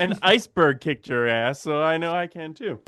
An iceberg kicked your ass, so I know I can too.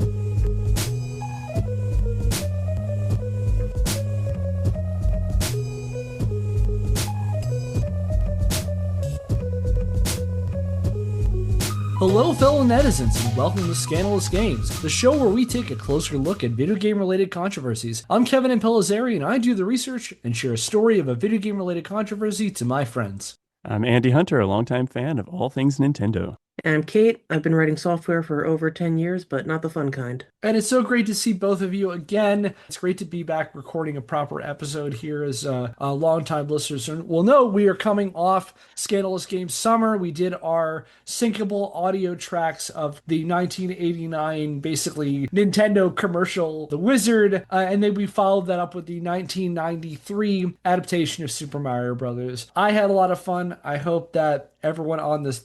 Hello, fellow netizens, and welcome to Scandalous Games, the show where we take a closer look at video game-related controversies. I'm Kevin Impellizeri, and I do the research and share a story of a video game-related controversy to my friends. I'm Andy Hunter, a longtime fan of all things Nintendo. And I'm Kate. I've been writing software for over 10 years, but not the fun kind. And it's so great to see both of you again. It's great to be back recording a proper episode here as longtime listeners will know. We are coming off Scandalous Games Summer. We did our syncable audio tracks of the 1989, basically, Nintendo commercial, The Wizard, and then we followed that up with the 1993 adaptation of Super Mario Brothers. I had a lot of fun. I hope that everyone on this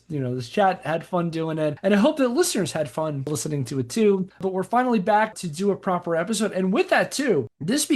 chat had fun doing it, and I hope that listeners had fun listening to it too. But we're finally back to do a proper episode, and with that too, this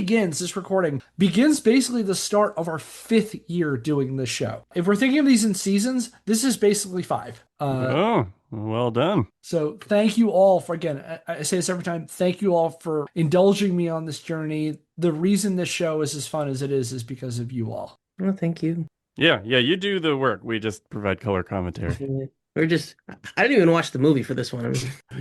recording begins basically the start of our 5th year doing this show. If we're thinking of these in seasons, this is basically 5. Oh, well done. So thank you all for, again, I say this every time, thank you all for indulging me on this journey. The reason this show is as fun as it is because of you all. Well, thank you. Yeah, you do the work. We just provide color commentary. I didn't even watch the movie for this one.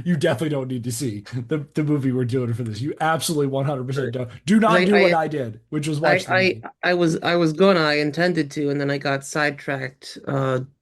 You definitely don't need to see the movie we're doing for this. You absolutely 100% don't. Do not do what I did, which was watch the movie. I intended to, and then I got sidetracked,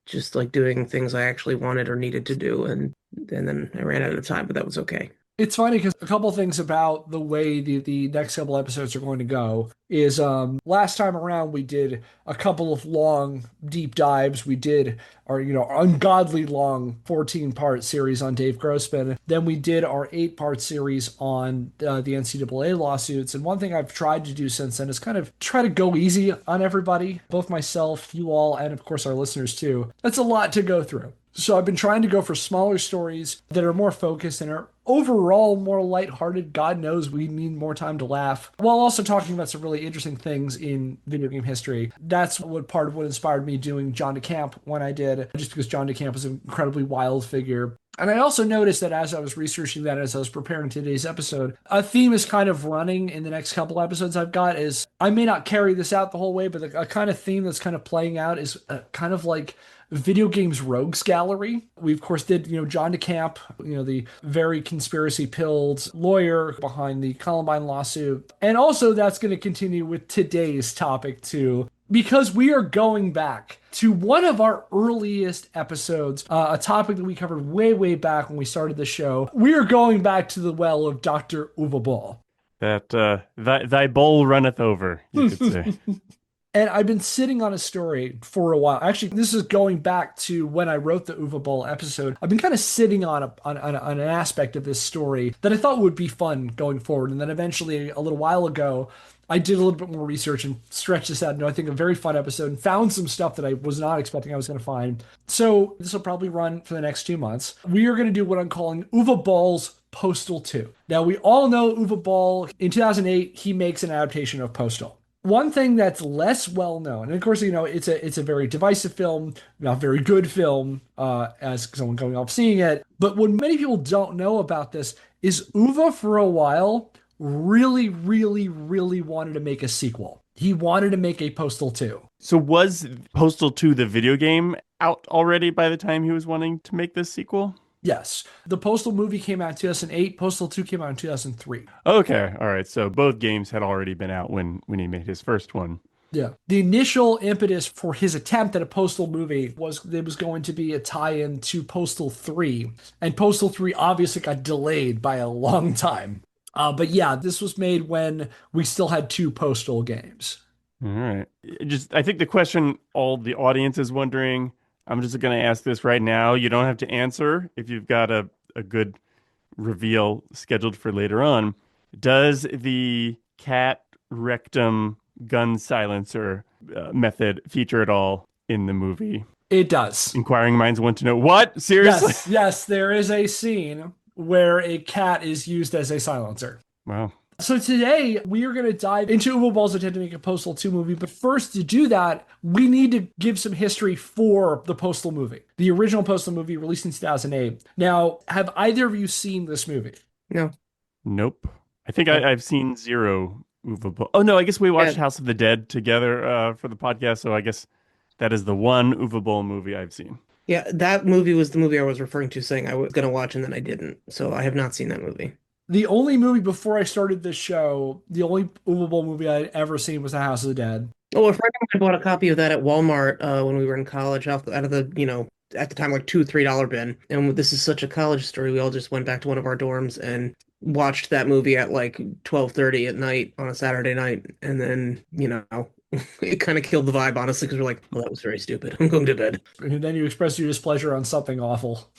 just like doing things I actually wanted or needed to do, and then I ran out of time, but that was okay. It's funny because a couple things about the way the next couple episodes are going to go is last time around we did a couple of long deep dives. We did our ungodly long 14-part series on Dave Grossman. Then we did our 8-part series on the NCAA lawsuits. And one thing I've tried to do since then is kind of try to go easy on everybody, both myself, you all, and of course our listeners too. That's a lot to go through. So I've been trying to go for smaller stories that are more focused and are overall more lighthearted. God knows we need more time to laugh, while also talking about some really interesting things in video game history. That's part of what inspired me doing John DeCamp when I did, just because John DeCamp is an incredibly wild figure. And I also noticed that as I was researching that, as I was preparing today's episode, a theme is kind of running in the next couple episodes I've got is, I may not carry this out the whole way, but a kind of theme that's kind of playing out is kind of like video games rogues gallery. We of course did, John DeCamp, the very conspiracy-pilled lawyer behind the Columbine lawsuit. And also that's going to continue with today's topic too, because we are going back to one of our earliest episodes, a topic that we covered way, way back when we started the show. We are going back to the well of Dr. Uwe Boll. That thy bowl runneth over, you could say. And I've been sitting on a story for a while. Actually, this is going back to when I wrote the Uwe Boll episode. I've been kind of sitting on an aspect of this story that I thought would be fun going forward. And then eventually, a little while ago, I did a little bit more research and stretched this out into, I think, a very fun episode and found some stuff that I was not expecting I was going to find. So this will probably run for the next 2 months. We are going to do what I'm calling Uwe Boll's Postal 2. Now, we all know Uwe Boll. In 2008, he makes an adaptation of Postal. One thing that's less well known, and of course, it's a very divisive film, not very good film, as someone going off seeing it. But what many people don't know about this is Uwe, for a while, really, really, really wanted to make a sequel. He wanted to make a Postal 2. So was Postal 2 the video game out already by the time he was wanting to make this sequel? Yes. The Postal movie came out in 2008. Postal 2 came out in 2003. Okay. All right. So both games had already been out when he made his first one. Yeah. The initial impetus for his attempt at a Postal movie was there was going to be a tie-in to Postal 3. And Postal 3 obviously got delayed by a long time. But yeah, this was made when we still had 2 Postal games. All right. I think the question all the audience is wondering, I'm just going to ask this right now. You don't have to answer if you've got a good reveal scheduled for later on. Does the cat rectum gun silencer method feature at all in the movie? It does. Inquiring minds want to know. What? Seriously? Yes, there is a scene where a cat is used as a silencer. Wow. So today we are going to dive into Uwe Boll's attempt to make a Postal 2 movie. But first, to do that, we need to give some history for the Postal movie, the original Postal movie released in 2008. Now, have either of you seen this movie? No. Nope. I think Oh, I've seen zero Uwe Boll. Oh no, I guess we Yeah, watched House of the Dead together for the podcast, so I guess that is the one Uwe Boll movie I've seen. yeah, that movie was the movie I was referring to, saying I was gonna watch and then I didn't. So I have not seen that movie. the only movie before I started this show, the only Uwe Boll movie I'd ever seen was The House of the Dead. Oh, a friend of mine bought a copy of that at Walmart when we were in college, out of the, at the time like $2, $3 bin. And this is such a college story. We all just went back to one of our dorms and watched that movie at like 12:30 at night on a Saturday night. And then, it kind of killed the vibe, honestly, because we're like, well, that was very stupid. I'm going to bed. And then you expressed your displeasure on something awful.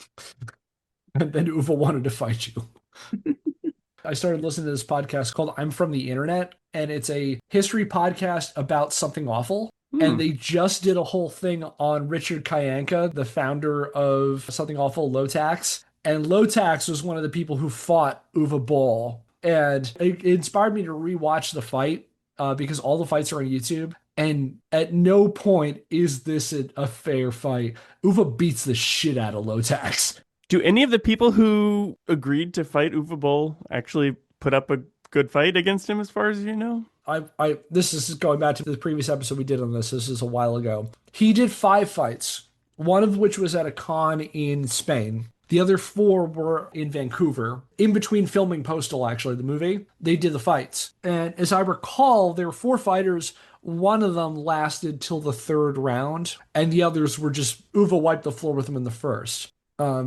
And then Uwe wanted to fight you. I started listening to this podcast called I'm From the Internet, and it's a history podcast about something awful. Hmm. And they just did a whole thing on Richard Kyanka, the founder of Something Awful, Low Tax. And Low Tax was one of the people who fought Uwe Boll. And it inspired me to rewatch the fight because all the fights are on YouTube. And at no point is this a fair fight. Uwe beats the shit out of Low Tax. Do any of the people who agreed to fight Uwe Boll actually put up a good fight against him, as far as you know? This is going back to the previous episode we did on this. This is a while ago. He did 5 fights, one of which was at a con in Spain. The other 4 were in Vancouver. In between filming Postal, actually, the movie, they did the fights. And as I recall, there were 4 fighters. One of them lasted till the 3rd round, and the others were just Uwe wiped the floor with him in the first.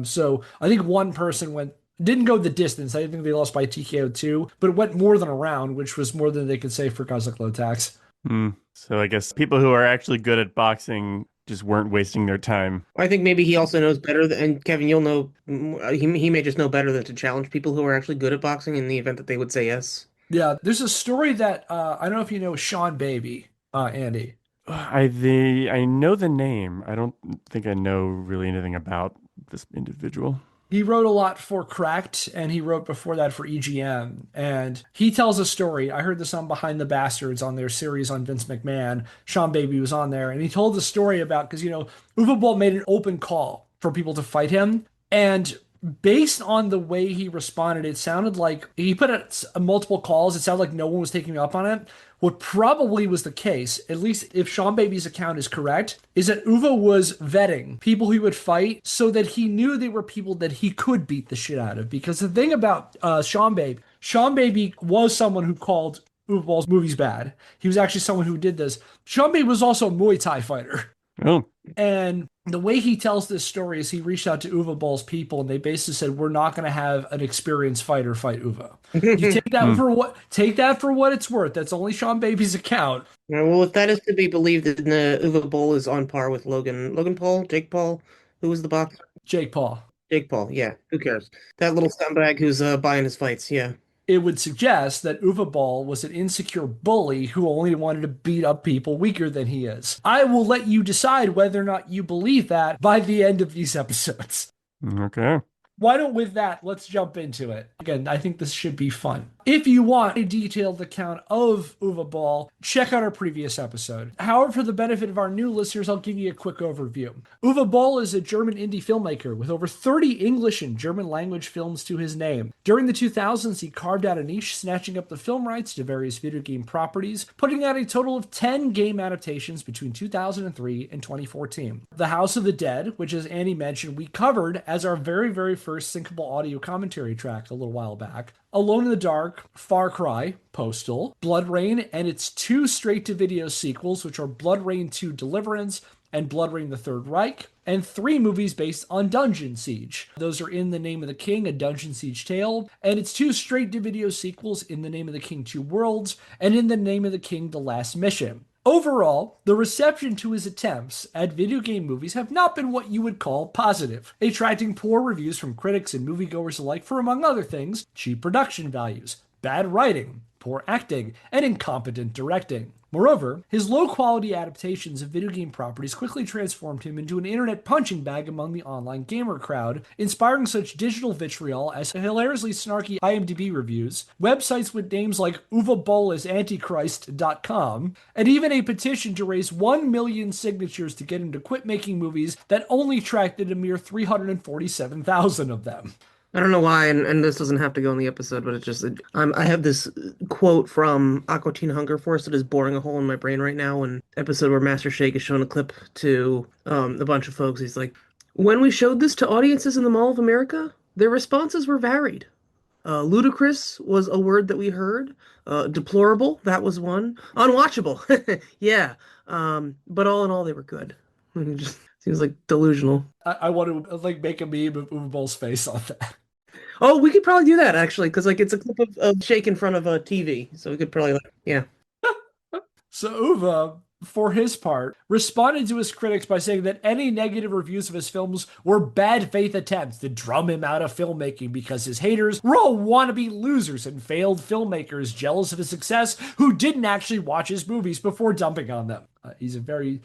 So I think one person didn't go the distance. I think they lost by TKO too, but it went more than a round, which was more than they could say for guys like Low Tax. Hmm. So I guess people who are actually good at boxing just weren't wasting their time. I think maybe he also knows better and Kevin, you'll know, he may just know better than to challenge people who are actually good at boxing in the event that they would say yes. Yeah, there's a story that I don't know if you know Sean Baby, Andy. I know the name. I don't think I know really anything about this individual. He wrote a lot for Cracked, and he wrote before that for EGM. And he tells a story. I heard this on Behind the Bastards on their series on Vince McMahon. Sean Baby was on there, and he told the story about because Uwe Boll made an open call for people to fight him, and based on the way he responded, it sounded like he put out multiple calls. It sounded like no one was taking up on it. What probably was the case, at least if Sean Baby's account is correct, is that Uwe was vetting people he would fight so that he knew they were people that he could beat the shit out of. Because the thing about Sean Baby was someone who called Uwe Boll's movies bad. He was actually someone who did this. Sean Baby was also a Muay Thai fighter. Oh, And the way he tells this story is he reached out to Uwe Boll's people and they basically said, "We're not going to have an experienced fighter fight Uwe. You hmm. take that for what it's worth. That's only Sean Baby's account." Yeah, well, if that is to be believed, then Uwe Boll is on par with Logan Paul, Jake Paul, who was the boxer? Jake Paul. Jake Paul, yeah, who cares? That little scumbag who's buying his fights, yeah. It would suggest that Uwe Boll was an insecure bully who only wanted to beat up people weaker than he is. I will let you decide whether or not you believe that by the end of these episodes. Okay. Why don't, with that, let's jump into it. Again, I think this should be fun. If you want a detailed account of Uwe Boll, check out our previous episode. However, for the benefit of our new listeners, I'll give you a quick overview. Uwe Boll is a German indie filmmaker with over 30 English and German language films to his name. During the 2000s, he carved out a niche, snatching up the film rights to various video game properties, putting out a total of 10 game adaptations between 2003 and 2014. The House of the Dead, which, as Andy mentioned, we covered as our very, very first syncable audio commentary track a little while back. Alone in the Dark, Far Cry, Postal, Blood Rain, and its 2 straight-to-video sequels, which are Blood Rain 2 Deliverance and Blood Rain the Third Reich, and 3 movies based on Dungeon Siege. Those are In the Name of the King, a Dungeon Siege tale, and its 2 straight-to-video sequels, In the Name of the King, Two Worlds, and In the Name of the King, The Last Mission. Overall, the reception to his attempts at video game movies have not been what you would call positive, attracting poor reviews from critics and moviegoers alike for, among other things, cheap production values, bad writing, poor acting, and incompetent directing. Moreover, his low-quality adaptations of video game properties quickly transformed him into an internet punching bag among the online gamer crowd, inspiring such digital vitriol as hilariously snarky IMDb reviews, websites with names like Uwe Boll is Antichrist.com, and even a petition to raise 1 million signatures to get him to quit making movies that only attracted a mere 347,000 of them. I don't know why, and this doesn't have to go in the episode, but I have this quote from Aqua Teen Hunger Force that is boring a hole in my brain right now. An episode where Master Shake is showing a clip to a bunch of folks. He's like, "When we showed this to audiences in the Mall of America, their responses were varied. Ludicrous was a word that we heard. Deplorable, that was one. Unwatchable, yeah. But all in all, they were good." It just seems like delusional. I want to like make a meme of Uwe Boll's face on that. Oh, we could probably do that actually, because like it's a clip of Shake in front of a TV, so we could probably yeah. So Uwe, for his part, responded to his critics by saying that any negative reviews of his films were bad faith attempts to drum him out of filmmaking because his haters were all wannabe losers and failed filmmakers jealous of his success who didn't actually watch his movies before dumping on them. He's a very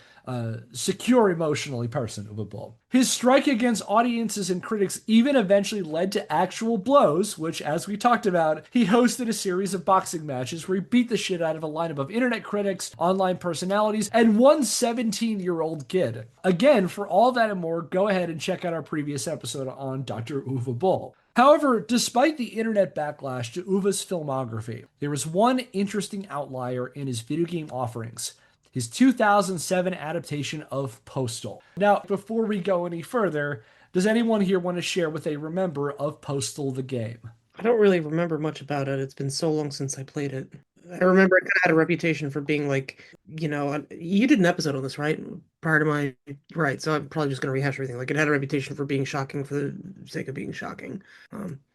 secure emotionally person, Uwe Boll. His strike against audiences and critics even eventually led to actual blows, which, as we talked about, he hosted a series of boxing matches where he beat the shit out of a lineup of internet critics, online personalities, and one 17-year-old kid. Again, for all that and more, go ahead and check out our previous episode on Dr. Uwe Boll. However, despite the internet backlash to Uwe's filmography, there was one interesting outlier in his video game offerings: his 2007 adaptation of Postal. Now, before we go any further, does anyone here want to share what they remember of Postal the game? I don't really remember much about it. It's been so long since I played it. I remember it kind of had a reputation for being like, you did an episode on this, right? Prior to my, right. So I'm probably just going to rehash everything. Like it had a reputation for being shocking for the sake of being shocking.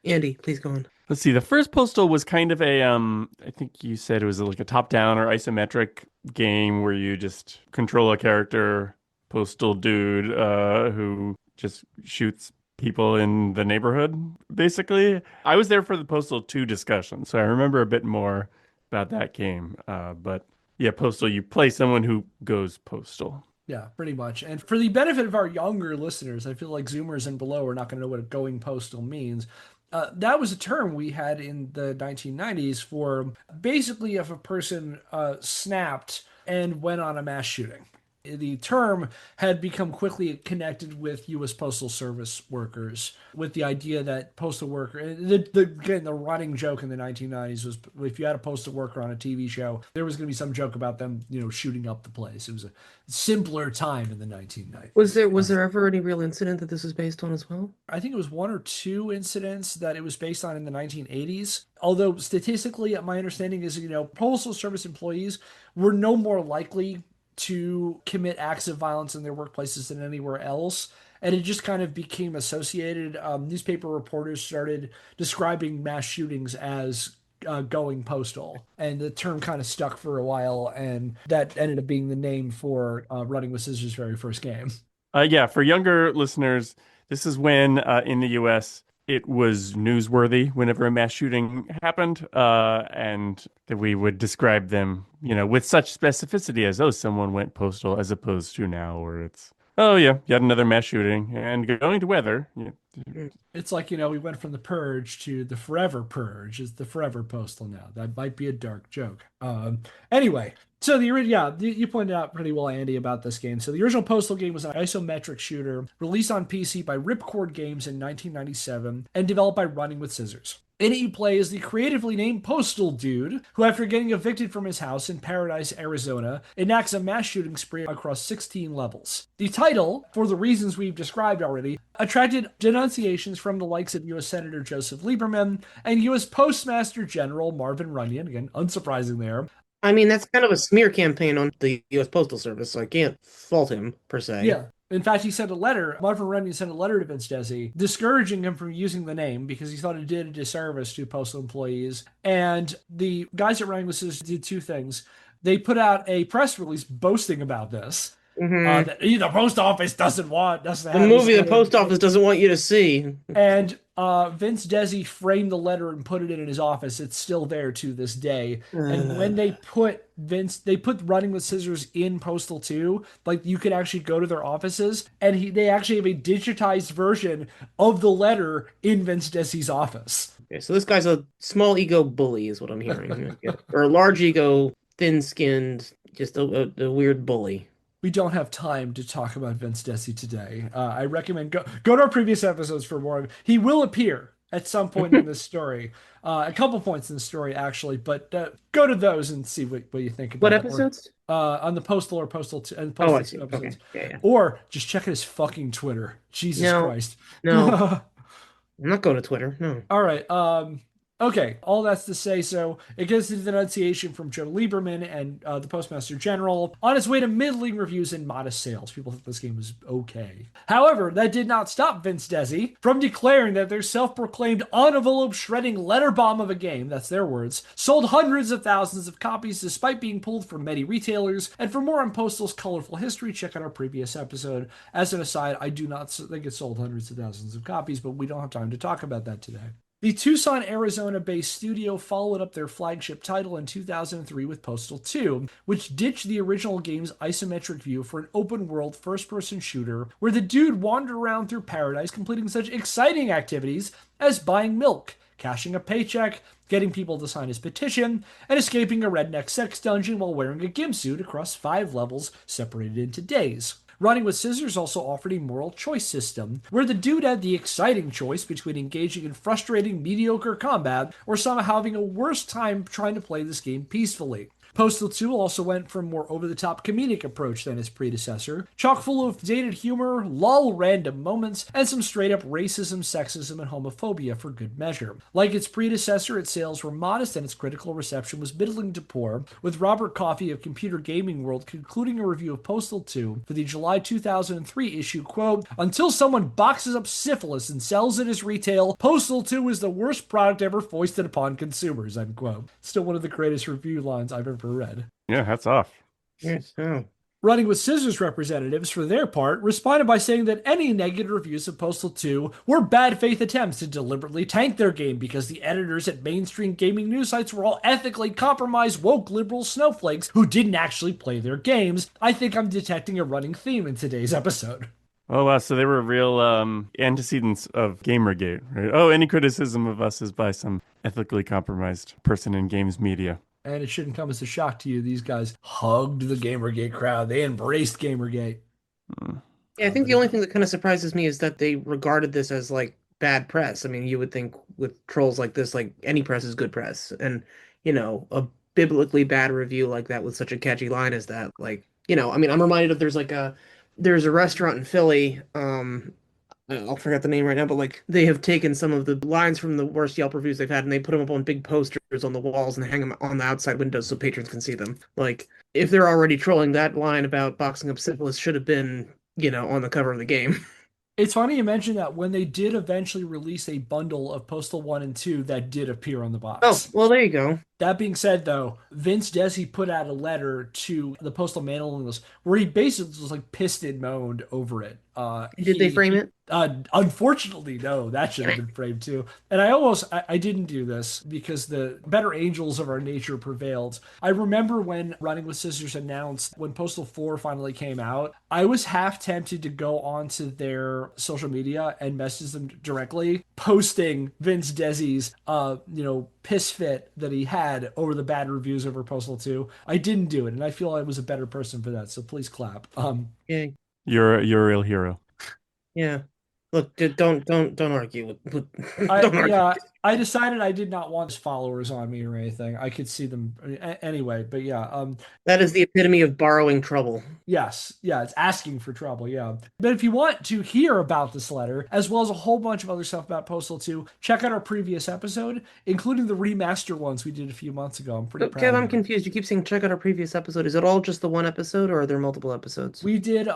Andy, please go on. Let's see. The first Postal was kind of a, I think you said it was like a top-down or isometric game where you just control a character, Postal dude, who just shoots people in the neighborhood, basically. I was there for the Postal 2 discussion, so I remember a bit more about that game. But yeah, Postal, you play someone who goes postal. Yeah, pretty much. And for the benefit of our younger listeners, I feel like Zoomers and below are not going to know what going postal means. That was a term we had in the 1990s for basically if a person snapped and went on a mass shooting. The term had become quickly connected with U.S. Postal Service workers, with the idea that postal worker, again, the running joke in the 1990s was if you had a postal worker on a TV show, there was going to be some joke about them, shooting up the place. It was a simpler time in the 1990s. Was there ever any real incident that this was based on as well? I think it was one or two incidents that it was based on in the 1980s. Although statistically, my understanding is, Postal Service employees were no more likely to commit acts of violence in their workplaces than anywhere else. And it just kind of became associated. Newspaper reporters started describing mass shootings as going postal. And the term kind of stuck for a while. And that ended up being the name for Running with Scissors' very first game. Yeah, for younger listeners, this is when in the US it was newsworthy whenever a mass shooting happened, and that we would describe them, with such specificity as, oh, someone went postal, as opposed to now where it's, oh, yeah, yet another mass shooting and going to weather. Yeah. It's like, we went from the Purge to the Forever Purge. It's the Forever Postal now. That might be a dark joke. Anyway. So you pointed out pretty well, Andy, about this game. So the original Postal game was an isometric shooter released on PC by Ripcord Games in 1997 and developed by Running with Scissors. In it, you play as the creatively named Postal Dude, who, after getting evicted from his house in Paradise, Arizona, enacts a mass shooting spree across 16 levels. The title, for the reasons we've described already, attracted denunciations from the likes of U.S. Senator Joseph Lieberman and U.S. Postmaster General Marvin Runyon, again, unsurprising there. I mean, that's kind of a smear campaign on the U.S. Postal Service, so I can't fault him, per se. Yeah. In fact, Marvin Runyon sent a letter to Vince Desi discouraging him from using the name because he thought it did a disservice to postal employees. And the guys at Running with Scissors did two things. They put out a press release boasting about this. Mm-hmm. That the post office doesn't have the movie the post office doesn't want you to see. And Vince Desi framed the letter and put it in his office. It's still there to this day. And when they put Running with Scissors in Postal 2, like you could actually go to their offices and they actually have a digitized version of the letter in Vince Desi's office. Okay, so this guy's a small ego bully, is what I'm hearing. I get it. Or a large ego, thin-skinned, just a weird bully. We don't have time to talk about Vince Desi today. I recommend go to our previous episodes for more. He will appear at some point in this story, a couple points in the story actually, but go to those and see what you think What about it. Or episodes? on the Postal or Postal 2 and Oh, I Postal 2 see. episodes, Okay. Yeah, yeah. or just check out his fucking Twitter. Jesus No, Christ. no, I'm not going to Twitter. No. All right. Okay. All that's to say, so it gets to the denunciation from Joe Lieberman and the Postmaster General on its way to middling reviews and modest sales. People thought this game was okay. However, that did not stop Vince Desi from declaring that their self-proclaimed envelope shredding letter bomb of a game, that's their words, sold hundreds of thousands of copies despite being pulled from many retailers. And for more on Postal's colorful history, check out our previous episode. As an aside, I do not think it sold hundreds of thousands of copies, but we don't have time to talk about that today. The Tucson, Arizona-based studio followed up their flagship title in 2003 with Postal 2, which ditched the original game's isometric view for an open-world first-person shooter where the dude wandered around through paradise completing such exciting activities as buying milk, cashing a paycheck, getting people to sign his petition, and escaping a redneck sex dungeon while wearing a gimp suit across 5 levels separated into days. Running with Scissors also offered a moral choice system, where the dude had the exciting choice between engaging in frustrating, mediocre combat or somehow having a worse time trying to play this game peacefully. Postal 2 also went for a more over-the-top comedic approach than its predecessor, chock full of dated humor, lol random moments, and some straight-up racism, sexism, and homophobia for good measure. Like its predecessor, its sales were modest and its critical reception was middling to poor, with Robert Coffey of Computer Gaming World concluding a review of Postal 2 for the July 2003 issue, quote, "Until someone boxes up syphilis and sells it as retail, Postal 2 is the worst product ever foisted upon consumers," unquote. Still one of the greatest review lines I've ever read. Yeah, hats off. Yes. Oh. Running with Scissors representatives, for their part, responded by saying that any negative reviews of Postal 2 were bad faith attempts to deliberately tank their game because the editors at mainstream gaming news sites were all ethically compromised woke liberal snowflakes who didn't actually play their games. I think I'm detecting a running theme in today's episode. Oh, wow. So they were real antecedents of Gamergate, right? Oh, any criticism of us is by some ethically compromised person in games media. And it shouldn't come as a shock to you. These guys hugged the Gamergate crowd. They embraced Gamergate. Yeah, I think the only thing that kind of surprises me is that they regarded this as like bad press. I mean, you would think with trolls like this, like any press is good press. And, a biblically bad review like that with such a catchy line as that, like, I mean, I'm reminded of there's a restaurant in Philly, I'll forget the name right now, but like they have taken some of the lines from the worst Yelp reviews they've had and they put them up on big posters on the walls and hang them on the outside windows so patrons can see them. Like, if they're already trolling, that line about boxing up syphilis should have been, on the cover of the game. It's funny you mentioned that when they did eventually release a bundle of Postal 1 and 2, that did appear on the Oh, box. well, there you go. That being said, though, Vince Desi put out a letter to the Postal mailing list where he basically just like pissed and moaned over it. Did they frame it? Unfortunately, no, that should have been framed too. And I didn't do this because the better angels of our nature prevailed. I remember when Running with Scissors announced when Postal 4 finally came out, I was half tempted to go onto their social media and message them directly, posting Vince Desi's, piss fit that he had over the bad reviews over Postal 2. I didn't do it, and I feel I was a better person for that. So please clap. Yeah. You're a real hero. Yeah. Look, don't argue with don't argue. Yeah, I decided I did not want followers on me or anything. I could see them anyway, but yeah. That is the epitome of borrowing trouble. Yes, yeah, it's asking for trouble, yeah. But if you want to hear about this letter, as well as a whole bunch of other stuff about Postal 2, check out our previous episode, including the remaster ones we did a few months ago. I'm pretty proud Kev, of I'm them. confused. You keep saying check out our previous episode. Is it all just the one episode, or are there multiple episodes? We did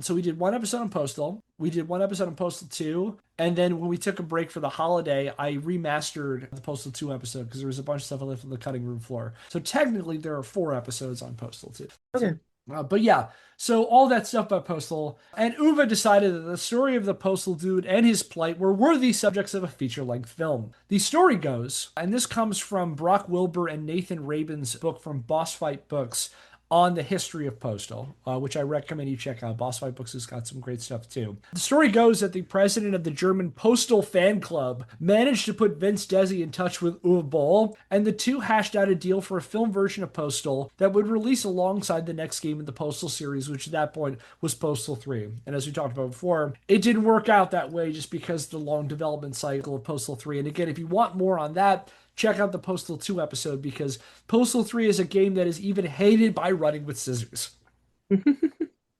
we did one episode on Postal, we did one episode on Postal 2, and then when we took a break for the holiday, I remastered the Postal 2 episode because there was a bunch of stuff I left on the cutting room floor. So technically there are 4 episodes on Postal 2. Okay. But yeah, so all that stuff about Postal, and Uwe decided that the story of the Postal dude and his plight were worthy subjects of a feature-length film. The story goes, and this comes from Brock Wilbur and Nathan Rabin's book from Boss Fight Books on the history of Postal, which I recommend you check out. Boss Fight Books has got some great stuff too. The story goes that the president of the German Postal fan club managed to put Vince Desi in touch with Uwe Boll, and the two hashed out a deal for a film version of Postal that would release alongside the next game in the Postal series, which at that point was Postal 3. And as we talked about before, it didn't work out that way just because of the long development cycle of Postal 3. And again, if you want more on that, check out the Postal 2 episode because Postal 3 is a game that is even hated by Running with Scissors.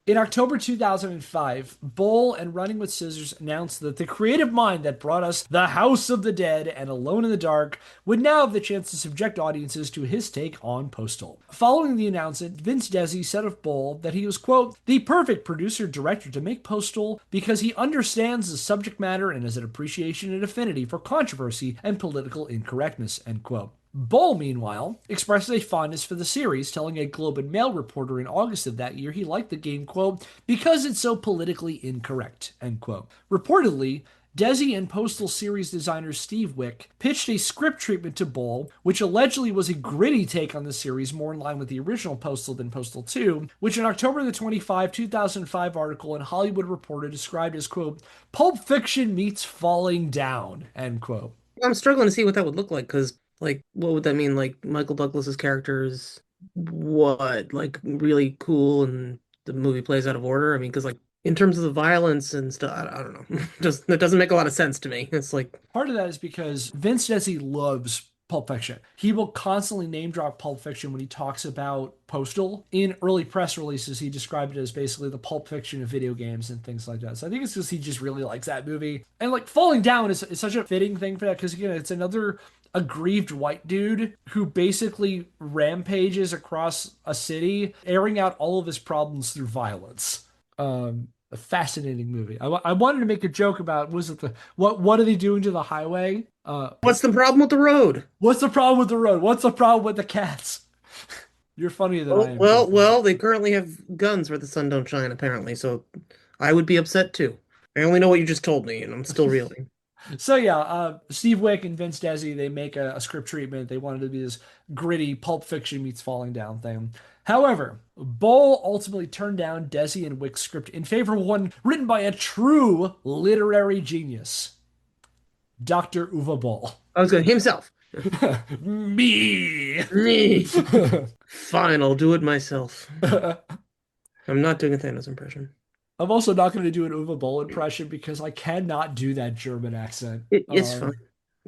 In October 2005, Boll and Running with Scissors announced that the creative mind that brought us The House of the Dead and Alone in the Dark would now have the chance to subject audiences to his take on Postal. Following the announcement, Vince Desi said of Boll that he was, quote, the perfect producer-director to make Postal because he understands the subject matter and has an appreciation and affinity for controversy and political incorrectness, end quote. Boll, meanwhile, expressed a fondness for the series, telling a Globe and Mail reporter in August of that year he liked the game, quote, because it's so politically incorrect, end quote. Reportedly, Desi and Postal series designer Steve Wick pitched a script treatment to Boll, which allegedly was a gritty take on the series more in line with the original Postal than Postal 2, which in October the 25, 2005 article in Hollywood Reporter described as, quote, Pulp Fiction meets Falling Down, end quote. I'm struggling to see what that would look like because, like, what would that mean? Like, Michael Douglas's character is what, like, really cool, and the movie plays out of order? I mean, because, like, in terms of the violence and stuff, I don't know. Just that doesn't make a lot of sense to me. It's like Part of that is because Vince Desi loves Pulp Fiction. He will constantly name drop Pulp Fiction when he talks about Postal. In early press releases, he described it as basically the Pulp Fiction of video games and things like that. So I think it's because he just really likes that movie. And like Falling Down is such a fitting thing for that because, again, it's another aggrieved white dude who basically rampages across a city, airing out all of his problems through violence. A fascinating movie. I wanted to make a joke about was it the what are they doing to the highway? what's the problem with the road? What's the problem with the road? What's the problem with the cats? You're funnier than I Well, am. well, well, they currently have guns where the sun don't shine, apparently, so I would be upset too. I only know what you just told me, and I'm still reeling. So yeah, Steve Wick and Vince Desi they make a script treatment. They wanted to be this gritty Pulp Fiction meets Falling Down thing. However, Boll ultimately turned down Desi and Wick's script in favor of one written by a true literary genius, Dr. Uwe Boll. I was going himself. Me. Me. Fine, I'll do it myself. I'm not doing a Thanos impression. I'm also not going to do an Uwe Boll impression because I cannot do that German accent. It's fine.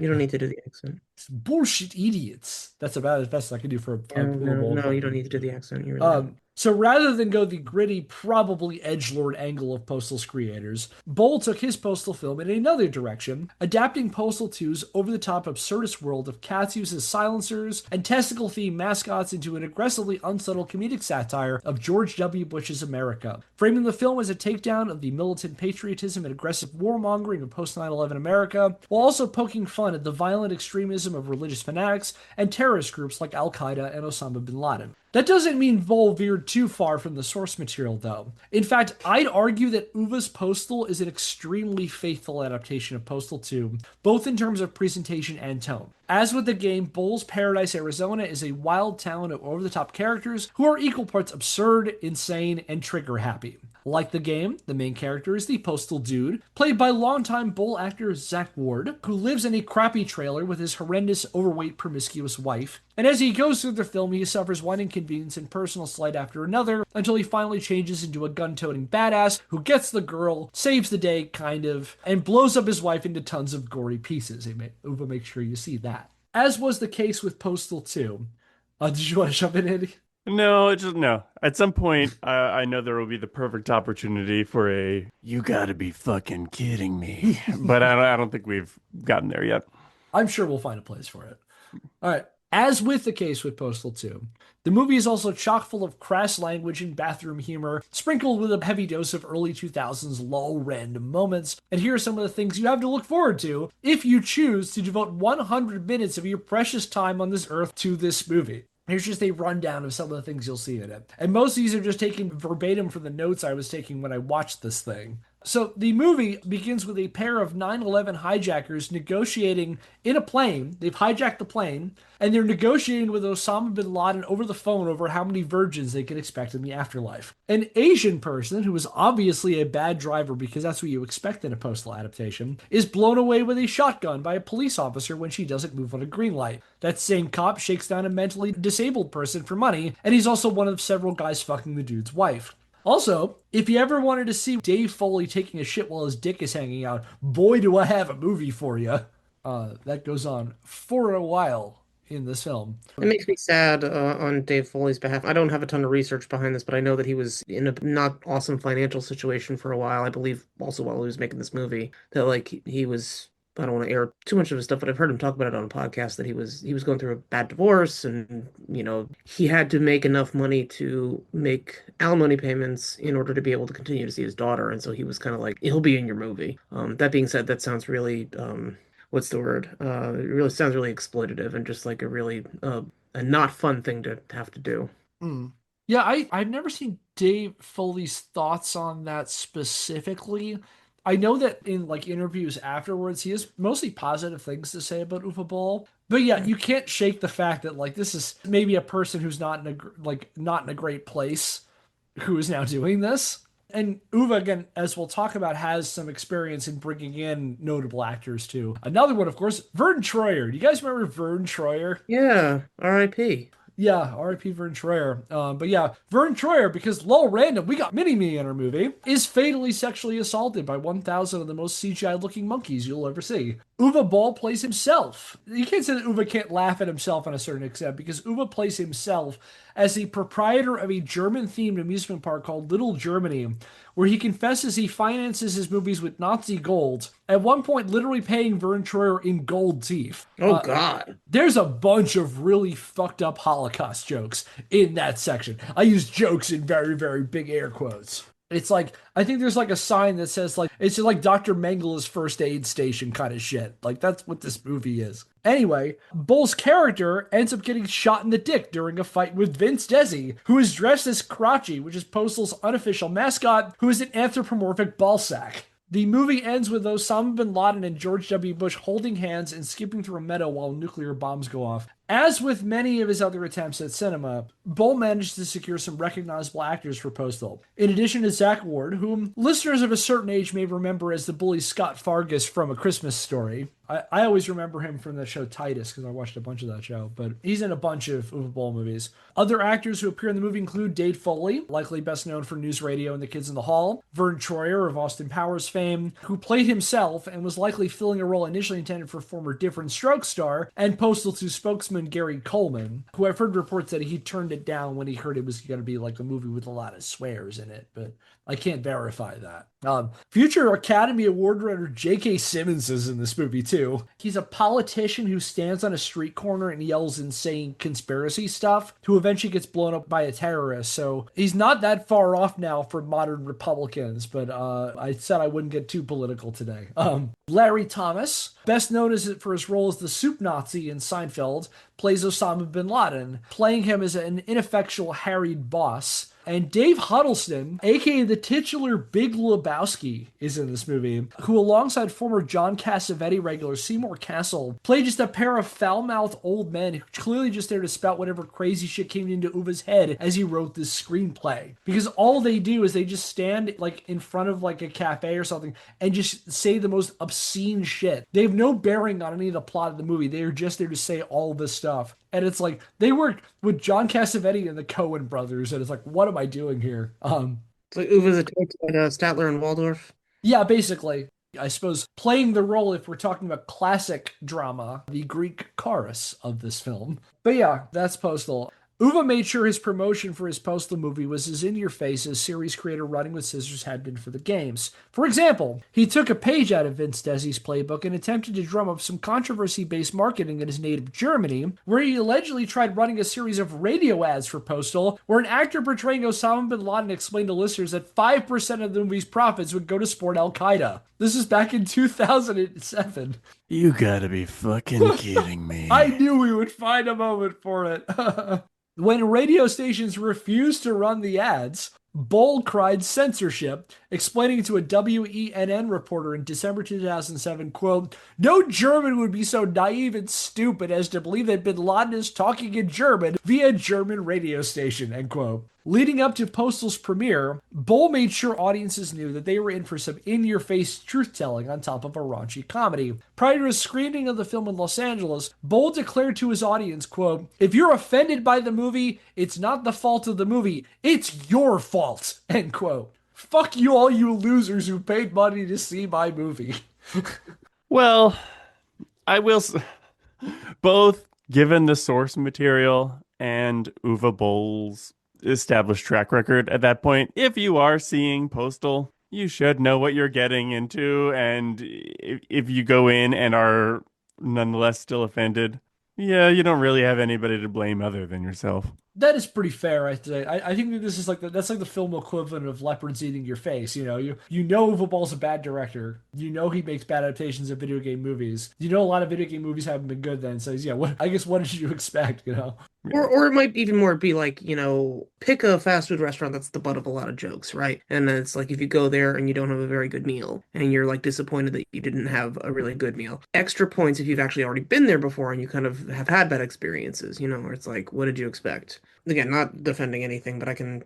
You don't need to do the accent. Bullshit idiots. That's about as best I can do for a No, Uwe no, Boll no, you impression. don't need to do the accent. You really don't. So rather than go the gritty, probably edgelord angle of Postal's creators, Boll took his Postal film in another direction, adapting Postal 2's over-the-top absurdist world of cats used as silencers and testicle-themed mascots into an aggressively unsubtle comedic satire of George W. Bush's America, framing the film as a takedown of the militant patriotism and aggressive warmongering of post-9/11 America, while also poking fun at the violent extremism of religious fanatics and terrorist groups like Al-Qaeda and Osama bin Laden. That doesn't mean Boll veered too far from the source material, though. In fact, I'd argue that Uwe's Postal is an extremely faithful adaptation of Postal 2, both in terms of presentation and tone. As with the game, Boll's Paradise, Arizona is a wild town of over-the-top characters who are equal parts absurd, insane, and trigger-happy. Like the game, the main character is the Postal Dude, played by longtime Boll actor Zach Ward, who lives in a crappy trailer with his horrendous, overweight, promiscuous wife. And as he goes through the film, he suffers one inconvenience and personal slight after another until he finally changes into a gun-toting badass who gets the girl, saves the day, kind of, and blows up his wife into tons of gory pieces. Uwe, make sure you see that. As was the case with Postal 2. Did you want to jump in, Andy? No, it's just no. At some point, I know there will be the perfect opportunity for a "you gotta be fucking kidding me," but I don't think we've gotten there yet. I'm sure we'll find a place for it. All right. As with the case with Postal 2, the movie is also chock full of crass language and bathroom humor, sprinkled with a heavy dose of early 2000s lull random moments. And here are some of the things you have to look forward to if you choose to devote 100 minutes of your precious time on this earth to this movie. Here's just a rundown of some of the things you'll see in it. And most of these are just taken verbatim from the notes I was taking when I watched this thing. So the movie begins with a pair of 9/11 hijackers negotiating in a plane. They've hijacked the plane, and they're negotiating with Osama bin Laden over the phone over how many virgins they can expect in the afterlife. An Asian person, who is obviously a bad driver because that's what you expect in a Postal adaptation, is blown away with a shotgun by a police officer when she doesn't move on a green light. That same cop shakes down a mentally disabled person for money, and he's also one of several guys fucking the dude's wife. Also, if you ever wanted to see Dave Foley taking a shit while his dick is hanging out, boy, do I have a movie for you. That goes on for a while in this film. It makes me sad on Dave Foley's behalf. I don't have a ton of research behind this, but I know that he was in a not awesome financial situation for a while. I believe also while he was making this movie that like he was. I don't want to air too much of his stuff, but I've heard him talk about it on a podcast that he was going through a bad divorce, and he had to make enough money to make alimony payments in order to be able to continue to see his daughter, and so he was kind of like, he'll be in your movie. That being said, that sounds really what's the word? It really sounds really exploitative and just like a not fun thing to have to do. Mm. Yeah, I've never seen Dave Foley's thoughts on that specifically. I know that in like interviews afterwards, he has mostly positive things to say about Uwe Boll. But yeah, you can't shake the fact that like this is maybe a person who's not in a great place who is now doing this. And Uwe, again, as we'll talk about, has some experience in bringing in notable actors too. Another one, of course, Vern Troyer. Do you guys remember Vern Troyer? Yeah, R.I.P. Yeah, R.I.P. Vern Troyer. But yeah, Vern Troyer, because lol random, we got Mini-Me in our movie, is fatally sexually assaulted by 1,000 of the most CGI-looking monkeys you'll ever see. Uwe Boll plays himself. You can't say that Uwe can't laugh at himself on a certain extent, because Uwe plays himself as the proprietor of a German-themed amusement park called Little Germany, where he confesses he finances his movies with Nazi gold, at one point literally paying Vern Troyer in gold teeth. Oh God. There's a bunch of really fucked up Holocaust jokes in that section. I use jokes in very, very big air quotes. It's like, I think there's like a sign that says like, it's just like Dr. Mengele's first aid station kind of shit. Like that's what this movie is. Anyway, Bull's character ends up getting shot in the dick during a fight with Vince Desi, who is dressed as Crotchy, which is Postal's unofficial mascot, who is an anthropomorphic ball sack. The movie ends with Osama bin Laden and George W. Bush holding hands and skipping through a meadow while nuclear bombs go off. As with many of his other attempts at cinema, Boll managed to secure some recognizable actors for Postal. In addition to Zach Ward, whom listeners of a certain age may remember as the bully Scott Fargus from A Christmas Story. I always remember him from the show Titus because I watched a bunch of that show, but he's in a bunch of Uwe Boll movies. Other actors who appear in the movie include Dave Foley, likely best known for News Radio and The Kids in the Hall, Vern Troyer of Austin Powers fame, who played himself and was likely filling a role initially intended for former Different Strokes star, and Postal 2 spokesman Gary Coleman, who I've heard reports that he turned it down when he heard it was going to be like a movie with a lot of swears in it, but I can't verify that. Future Academy Award winner J.K. Simmons is in this movie too. He's a politician who stands on a street corner and yells insane conspiracy stuff, who eventually gets blown up by a terrorist. So he's not that far off now for modern Republicans, but I said I wouldn't get too political today. Larry Thomas, best known for his role as the soup Nazi in Seinfeld, plays Osama bin Laden, playing him as an ineffectual harried boss. And Dave Huddleston, aka the titular Big Lebowski, is in this movie, who alongside former John Cassavetes regular Seymour Castle, played just a pair of foul-mouthed old men who clearly just there to spout whatever crazy shit came into Uwe's head as he wrote this screenplay. Because all they do is they just stand like in front of like a cafe or something and just say the most obscene shit. They have no bearing on any of the plot of the movie. They are just there to say all this stuff. And it's like, they worked with John Cassavetes and the Coen brothers, and it's like, what am I doing here? It's like Uwe's attempt at Statler and Waldorf. Yeah, basically. I suppose playing the role, if we're talking about classic drama, the Greek chorus of this film. But yeah, that's Postal. Uwe made sure his promotion for his Postal movie was as in your face as series creator Running with Scissors had been for the games. For example, he took a page out of Vince Desi's playbook and attempted to drum up some controversy based marketing in his native Germany, where he allegedly tried running a series of radio ads for Postal, where an actor portraying Osama bin Laden explained to listeners that 5% of the movie's profits would go to support Al Qaeda. This is back in 2007. You gotta be fucking kidding I me. knew we would find a moment for it. When radio stations refused to run the ads, Boll cried censorship, explaining to a WENN reporter in December 2007, quote, "No German would be so naive and stupid as to believe that bin Laden is talking in German via a German radio station," end quote. Leading up to Postal's premiere, Boll made sure audiences knew that they were in for some in-your-face truth-telling on top of a raunchy comedy. Prior to his screening of the film in Los Angeles, Boll declared to his audience, quote, "If you're offended by the movie, it's not the fault of the movie, it's your fault," end quote. Fuck you all you losers who paid money to see my movie. Well, I will both given the source material and Uwe Boll's established track record at that point, if you are seeing Postal, you should know what you're getting into. And if you go in and are nonetheless still offended, yeah, you don't really have anybody to blame other than yourself. That is pretty fair, I'd say. I think that this is like that's like the film equivalent of leopards eating your face. You know Uwe Boll's a bad director. You know he makes bad adaptations of video game movies. You know a lot of video game movies haven't been good then. So yeah, what did you expect? Yeah. Or it might even more be like, pick a fast food restaurant that's the butt of a lot of jokes, right? And then it's like if you go there and you don't have a very good meal and you're like disappointed that you didn't have a really good meal. Extra points if you've actually already been there before and you kind of have had bad experiences, where it's like, what did you expect? Again, not defending anything, but I can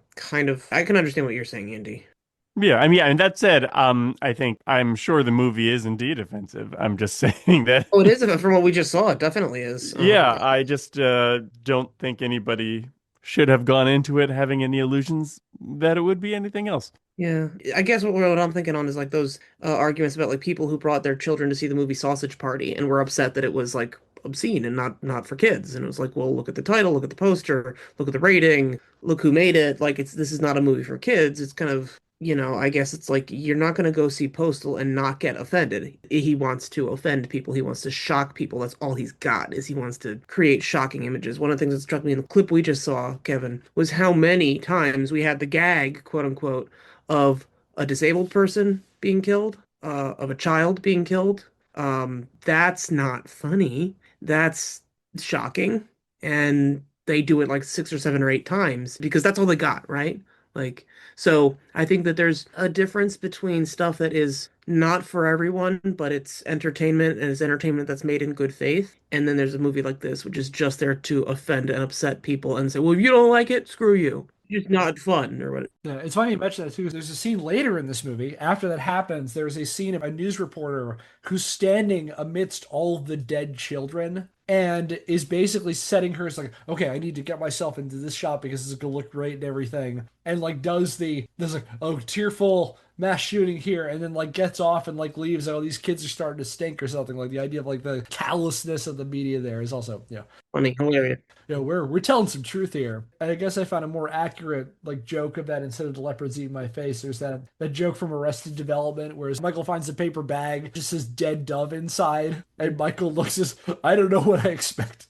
understand what you're saying, Andy. Yeah, I mean, yeah, and that said, I'm sure the movie is indeed offensive. I'm just saying that. Oh, it is from what we just saw. It definitely is. Yeah, I just don't think anybody should have gone into it having any illusions that it would be anything else. Yeah, I guess what I'm thinking on is like those arguments about like people who brought their children to see the movie Sausage Party and were upset that it was like obscene and not for kids. And it was like, well, look at the title, look at the poster, look at the rating, look who made it. Like this is not a movie for kids. It's kind of, I guess it's like you're not going to go see Postal and not get offended. He wants to offend people. He wants to shock people. That's all he's got is he wants to create shocking images. One of the things that struck me in the clip we just saw, Kevin, was how many times we had the gag, quote unquote, of a disabled person being killed, of a child being killed. That's not funny. That's shocking. And they do it like 6 or 7 or 8 times because that's all they got, right? Like, so I think that there's a difference between stuff that is not for everyone, but it's entertainment and it's entertainment that's made in good faith. And then there's a movie like this, which is just there to offend and upset people and say, well, if you don't like it, screw you. It's not fun or what. Yeah, it's funny you mention that too. There's a scene later in this movie. After that happens, there's a scene of a news reporter who's standing amidst all of the dead children and is basically setting her as like, okay, I need to get myself into this shot because it's gonna look great and everything. And like there's like, oh, tearful mass shooting here, and then like gets off and like leaves. Oh, these kids are starting to stink or something. Like the idea of like the callousness of the media there is also, Funny, hilarious. we're telling some truth here. And I guess I found a more accurate like joke of that instead of the leopards eating my face. There's that joke from Arrested Development where Michael finds a paper bag, just says dead dove inside, and Michael looks as I don't know what I expect.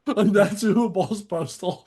And that's who Boll's Postal.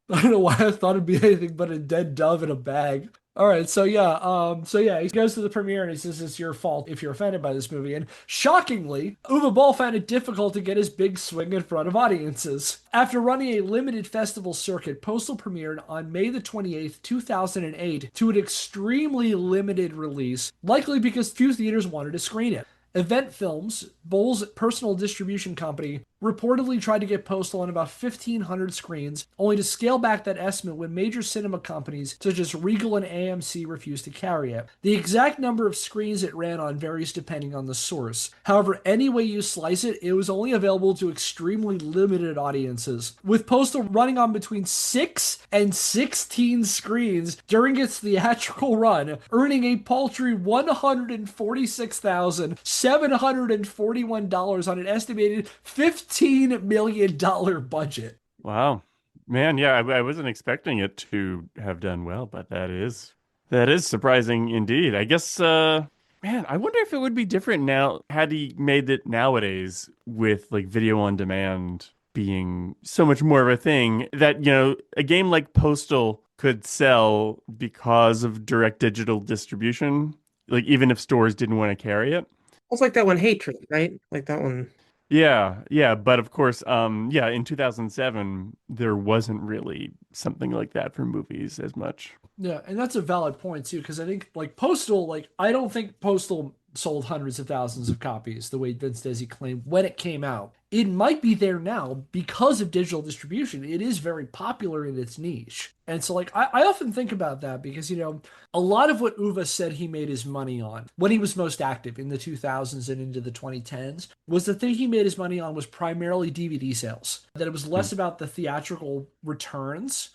I don't know why I thought it'd be anything but a dead dove in a bag. All right, so yeah, he goes to the premiere and he says it's your fault if you're offended by this movie. And shockingly, Uwe Boll found it difficult to get his big swing in front of audiences. After running a limited festival circuit, Postal premiered on May the 28th, 2008, to an extremely limited release, likely because few theaters wanted to screen it. Event Films, Boll's personal distribution company, reportedly tried to get Postal on about 1,500 screens, only to scale back that estimate when major cinema companies such as Regal and AMC refused to carry it. The exact number of screens it ran on varies depending on the source. However, any way you slice it, it was only available to extremely limited audiences, with Postal running on between 6 and 16 screens during its theatrical run, earning a paltry $146,741 on an estimated 15 $15 million budget. Wow. Man, yeah, I wasn't expecting it to have done well, but that is surprising indeed. I guess man, I wonder if it would be different now had he made it nowadays with like video on demand being so much more of a thing that, a game like Postal could sell because of direct digital distribution, like even if stores didn't want to carry it. It's like that one, Hatred, right? Like that one. Yeah, yeah, but of course, yeah, in 2007, there wasn't really something like that for movies as much. Yeah, and that's a valid point too, because I think like Postal, like I don't think Postal sold hundreds of thousands of copies the way Vince Desi claimed when it came out. It might be there now because of digital distribution. It is very popular in its niche. And so like I often think about that because a lot of what Uwe said he made his money on when he was most active in the 2000s and into the 2010s was the thing he made his money on was primarily DVD sales. That it was Hmm. less about the theatrical returns,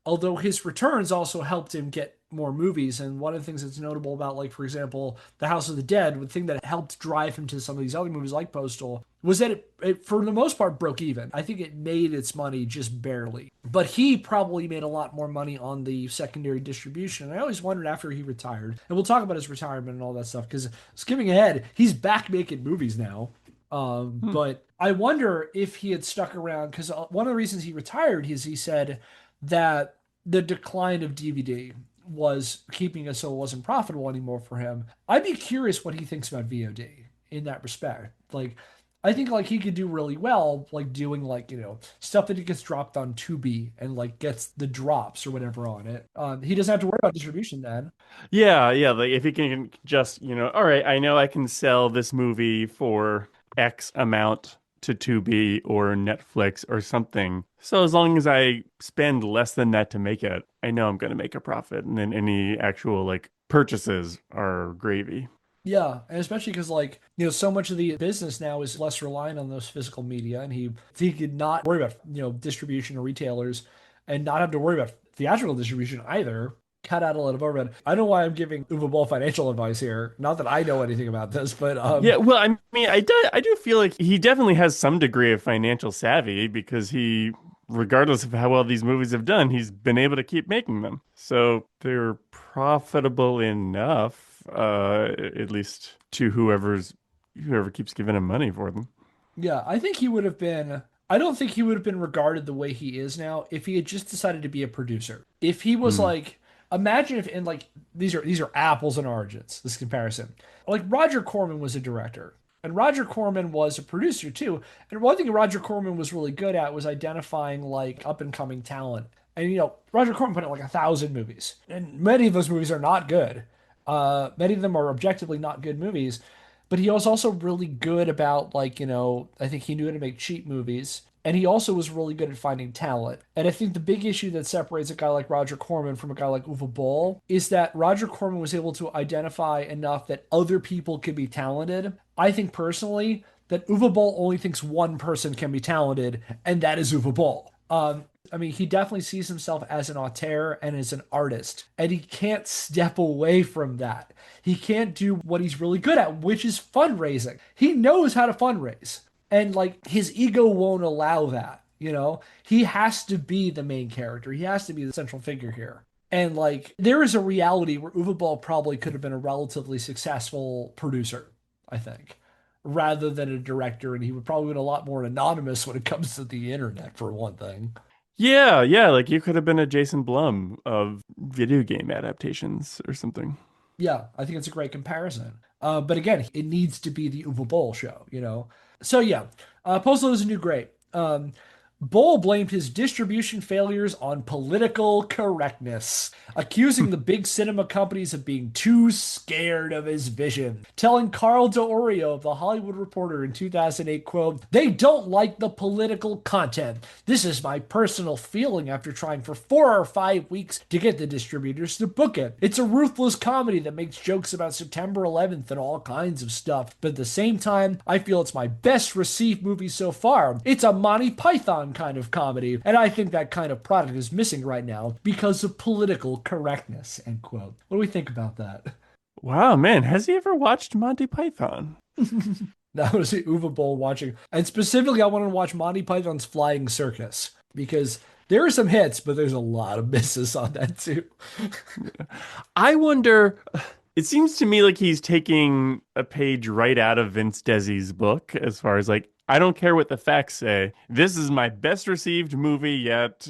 although his returns also helped him get more movies. And one of the things that's notable about, like, for example, The House of the Dead, the thing that helped drive him to some of these other movies like Postal was that it for the most part, broke even. I think it made its money just barely. But he probably made a lot more money on the secondary distribution. And I always wondered after he retired, and we'll talk about his retirement and all that stuff, because skipping ahead, he's back making movies now. Hmm. But I wonder if he had stuck around, because one of the reasons he retired is he said that the decline of DVD was keeping us so it wasn't profitable anymore for him. I'd be curious what he thinks about VOD in that respect. Like, I think like he could do really well, like doing like stuff that he gets dropped on Tubi and like gets the drops or whatever on it. He doesn't have to worry about distribution then. Yeah, yeah, like if he can just, all right, I know I can sell this movie for X amount to Tubi or Netflix or something. So as long as I spend less than that to make it, I know I'm going to make a profit, and then any actual like purchases are gravy. Yeah, and especially because like so much of the business now is less reliant on those physical media, and he could not worry about distribution or retailers, and not have to worry about theatrical distribution either. Cut out a lot of overhead. I don't know why I'm giving Uwe Boll financial advice here. Not that I know anything about this, but Yeah, well, I mean, I do feel like he definitely has some degree of financial savvy because regardless of how well these movies have done, he's been able to keep making them. So they're profitable enough, at least to whoever keeps giving him money for them. yeah, I think he would have been. I don't think he would have been regarded the way he is now if he had just decided to be a producer. If he was Hmm. like, imagine if in like these are apples and oranges. This comparison, like Roger Corman was a director, and Roger Corman was a producer too. And one thing Roger Corman was really good at was identifying like up and coming talent. And Roger Corman put out like 1,000 movies, and many of those movies are not good. Many of them are objectively not good movies, but he was also really good about like I think he knew how to make cheap movies, and he also was really good at finding talent. And I think the big issue that separates a guy like Roger Corman from a guy like Uwe Boll is that Roger Corman was able to identify enough that other people could be talented. I think personally that Uwe Boll only thinks one person can be talented, and that is Uwe Boll. I mean, he definitely sees himself as an auteur and as an artist, and he can't step away from that. He can't do what he's really good at, which is fundraising. He knows how to fundraise, and like his ego won't allow that. He has to be the main character. He has to be the central figure here. And like, there is a reality where Uwe Boll probably could have been a relatively successful producer, I think, rather than a director. And he would probably been a lot more anonymous when it comes to the internet, for one thing. Yeah, yeah, like you could have been a Jason Blum of video game adaptations or something. Yeah, I think it's a great comparison. But again, it needs to be the Uwe Boll show. So yeah, Postal doesn't do great. Boll blamed his distribution failures on political correctness, accusing the big cinema companies of being too scared of his vision. Telling Carl DeOrio of The Hollywood Reporter in 2008, quote, "They don't like the political content. This is my personal feeling after trying for 4 or 5 weeks to get the distributors to book it. It's a ruthless comedy that makes jokes about September 11th and all kinds of stuff. But at the same time, I feel it's my best received movie so far. It's a Monty Python kind of comedy, and I think that kind of product is missing right now because of political correctness," end quote. What do we think about that? Wow, man, has he ever watched Monty Python? That was the Uwe Boll watching. And specifically, I wanted to watch Monty Python's Flying Circus because there are some hits, but there's a lot of misses on that too. I wonder, it seems to me like he's taking a page right out of Vince Desi's book as far as like, I don't care what the facts say. This is my best received movie yet.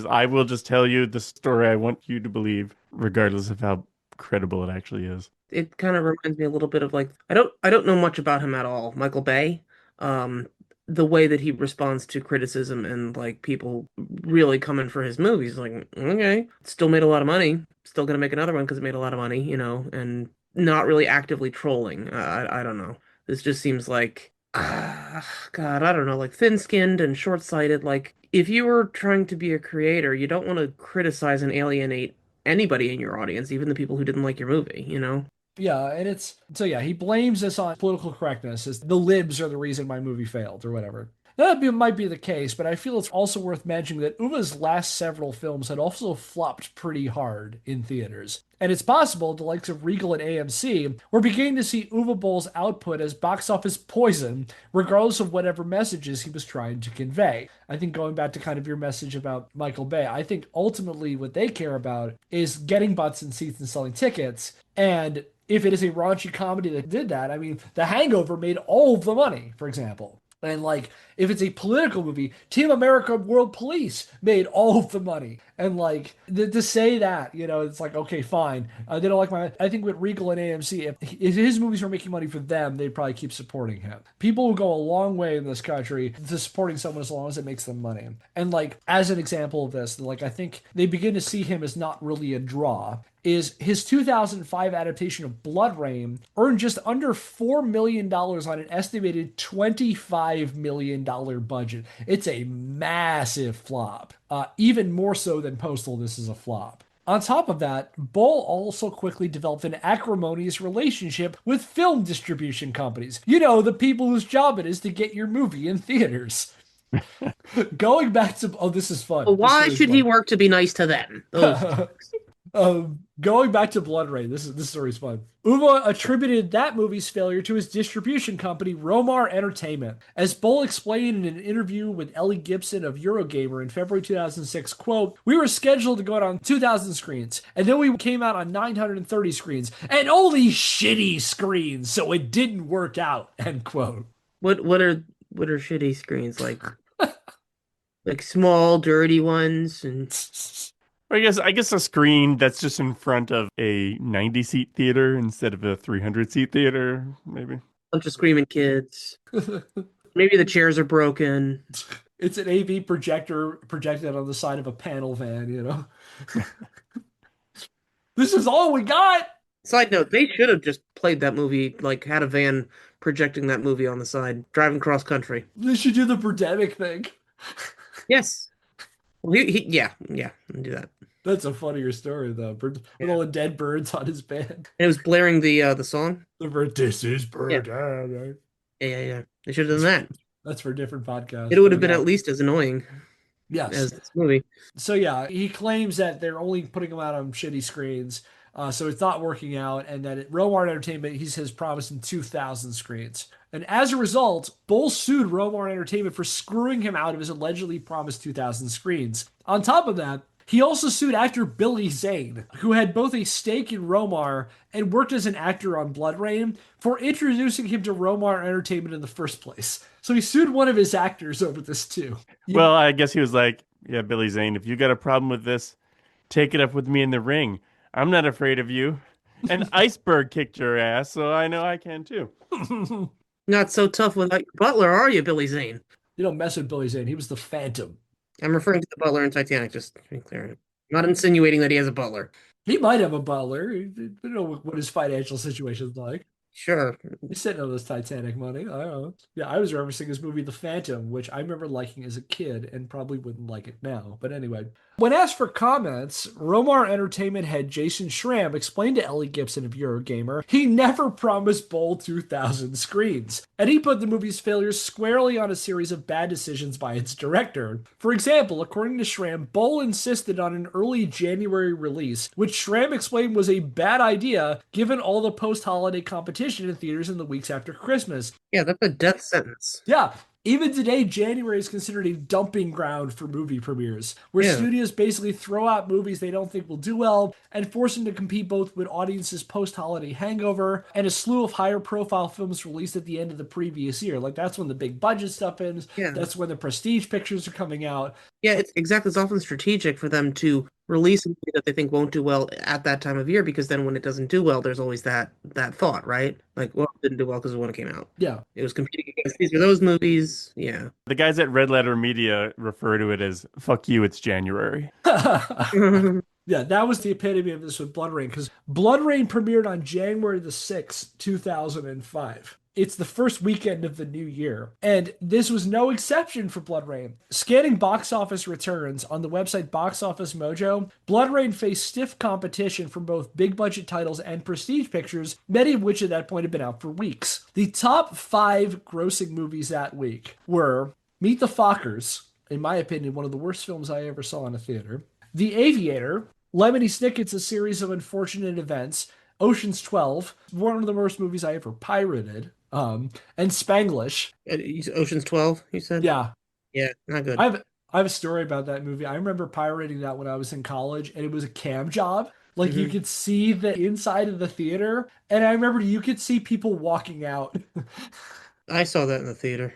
I will just tell you the story I want you to believe, regardless of how credible it actually is. It kind of reminds me a little bit of like I don't know much about him at all. Michael Bay, um, the way that he responds to criticism and like people really coming for his movies, like okay, still made a lot of money, still gonna make another one because it made a lot of money, and not really actively trolling. I don't know. This just seems like God, I don't know, like thin-skinned and short-sighted. Like if you were trying to be a creator, you don't want to criticize and alienate anybody in your audience, even the people who didn't like your movie, you know? Yeah, and it's so yeah, he blames this on political correctness as the libs are the reason my movie failed or whatever. Might be the case, but I feel it's also worth mentioning that Uma's last several films had also flopped pretty hard in theaters. And it's possible the likes of Regal and AMC were beginning to see Uwe Boll's output as box office poison, regardless of whatever messages he was trying to convey. I think going back to kind of your message about Michael Bay, I think ultimately what they care about is getting butts and seats and selling tickets. And if it is a raunchy comedy that did that, I mean, The Hangover made all of the money, for example. And like, if it's a political movie, Team America World Police made all of the money. And like, to say that, it's like, okay, fine. They don't like I think with Regal and AMC, if his movies were making money for them, they'd probably keep supporting him. People will go a long way in this country to supporting someone as long as it makes them money. And like, as an example of this, like, I think they begin to see him as not really a draw is his 2005 adaptation of Blood Rain earned just under $4 million on an estimated $25 million budget. It's a massive flop. Even more so than Postal, this is a flop. On top of that, Boll also quickly developed an acrimonious relationship with film distribution companies. The people whose job it is to get your movie in theaters. Going back to, oh, this is fun. Well, why should he work to be nice to them? Those Going back to Blood Rain, this story's fun. Uwe attributed that movie's failure to his distribution company, Romar Entertainment. As Boll explained in an interview with Ellie Gibson of Eurogamer in February 2006, quote, "We were scheduled to go out on 2,000 screens, and then we came out on 930 screens, and only shitty screens, so it didn't work out," end quote. What are shitty screens like? Like small, dirty ones and I guess a screen that's just in front of a 90-seat theater instead of a 300-seat theater, maybe. bunch of screaming kids. Maybe the chairs are broken. It's an AV projector projected on the side of a panel van. This is all we got. Side note, they should have just played that movie, like had a van projecting that movie on the side, driving cross country. They should do the Birdemic thing. Yes. Well, yeah, do that. That's a funnier story though. With all the dead birds on his band. And it was blaring the song. The bird, this is bird. Yeah. They should have done that. That's for a different podcast. It would have been at least as annoying yes as this movie. So yeah, he claims that they're only putting him out on shitty screens. So it's not working out, and that at Romar Entertainment, he has promised him 2,000 screens. And as a result, Boll sued Romar Entertainment for screwing him out of his allegedly promised 2,000 screens. On top of that, he also sued actor Billy Zane, who had both a stake in Romar and worked as an actor on Blood Rain, for introducing him to Romar Entertainment in the first place. So he sued one of his actors over this too. Well, I guess he was like, yeah, Billy Zane, if you got a problem with this, take it up with me in the ring. I'm not afraid of you. An iceberg kicked your ass, so I know I can too. Not so tough without your butler, are you, Billy Zane? You don't mess with Billy Zane. He was the Phantom. I'm referring to the butler in Titanic, just to be clear. I'm not insinuating that he has a butler. He might have a butler. You don't know what his financial situation's like. Sure. He's sitting on this Titanic money. I don't know. Yeah, I was referencing his movie The Phantom, which I remember liking as a kid and probably wouldn't like it now. But anyway, when asked for comments, Romar Entertainment head Jason Schramm explained to Ellie Gibson of Eurogamer he never promised Boll 2,000 screens, and he put the movie's failures squarely on a series of bad decisions by its director. For example, according to Schramm, Boll insisted on an early January release, which Schramm explained was a bad idea given all the post-holiday competition competition in theaters in the weeks after Christmas. Yeah, that's a death sentence. Yeah, even today, January is considered a dumping ground for movie premieres, where Yeah. studios basically throw out movies they don't think will do well and force them to compete both with audiences' post-holiday hangover and a slew of higher-profile films released at the end of the previous year. Like that's when the big budget stuff ends. Yeah. That's when the prestige pictures are coming out. Yeah, it's exactly. It's often strategic for them to release a movie that they think won't do well at that time of year, because then when it doesn't do well, there's always that thought, right? Like, well, it didn't do well because of when it came out. Yeah. It was competing against these or those movies. Yeah. The guys at Red Letter Media refer to it as "fuck you, it's January." Yeah, that was the epitome of this with Blood Rain, because Blood Rain premiered on January the 6th, 2005. It's the first weekend of the new year, and this was no exception for Blood Rain. Scanning box office returns on the website Box Office Mojo, Blood Rain faced stiff competition from both big budget titles and prestige pictures, many of which at that point had been out for weeks. The top 5 grossing movies that week were Meet the Fockers, in my opinion, one of the worst films I ever saw in a theater, The Aviator, Lemony Snicket's A Series of Unfortunate Events, Ocean's 12, one of the worst movies I ever pirated, and Spanglish. Ocean's 12, you said? Yeah, Yeah, not good. I have a story about that movie. I remember pirating that when I was in college, and it was a cam job. Like you Hmm. could see the inside of the theater, and I remember you could see people walking out. I saw that in the theater.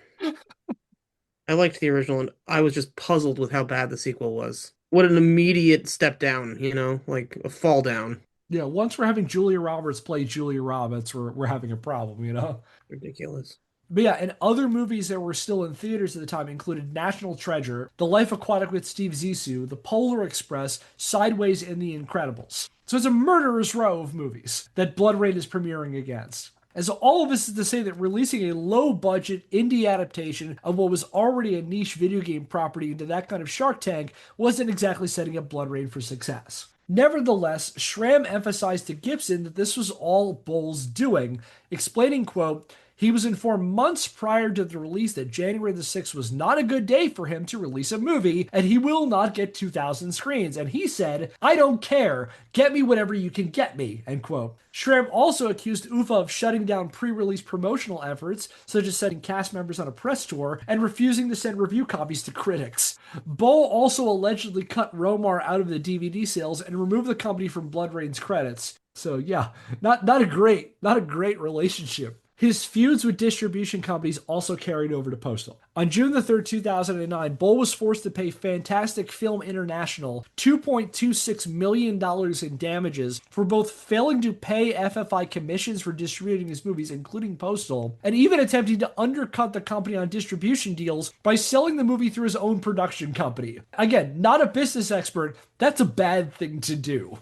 I liked the original, and I was just puzzled with how bad the sequel was. What an immediate step down, like a fall down. Yeah, once we're having Julia Roberts play Julia Roberts, we're having a problem. Ridiculous. But yeah, and other movies that were still in theaters at the time included National Treasure, The Life Aquatic with Steve Zissou, The Polar Express, Sideways, and The Incredibles. So it's a murderous row of movies that Blood Rain is premiering against. And so all of this is to say that releasing a low-budget indie adaptation of what was already a niche video game property into that kind of Shark Tank wasn't exactly setting up Blood Rain for success. Nevertheless, Schramm emphasized to Gibson that this was all Boll's doing, explaining, quote, he was informed months prior to the release that January the 6th was not a good day for him to release a movie, and he will not get 2,000 screens. And he said, I don't care. Get me whatever you can get me, end quote. Schramm also accused Uwe of shutting down pre-release promotional efforts, such as sending cast members on a press tour, and refusing to send review copies to critics. Boll also allegedly cut Romar out of the DVD sales and removed the company from Blood Rain's credits. So yeah, not a great relationship. His feuds with distribution companies also carried over to Postal. On June the 3rd, 2009, Boll was forced to pay Fantastic Film International $2.26 million in damages for both failing to pay FFI commissions for distributing his movies, including Postal, and even attempting to undercut the company on distribution deals by selling the movie through his own production company. Again, not a business expert, that's a bad thing to do.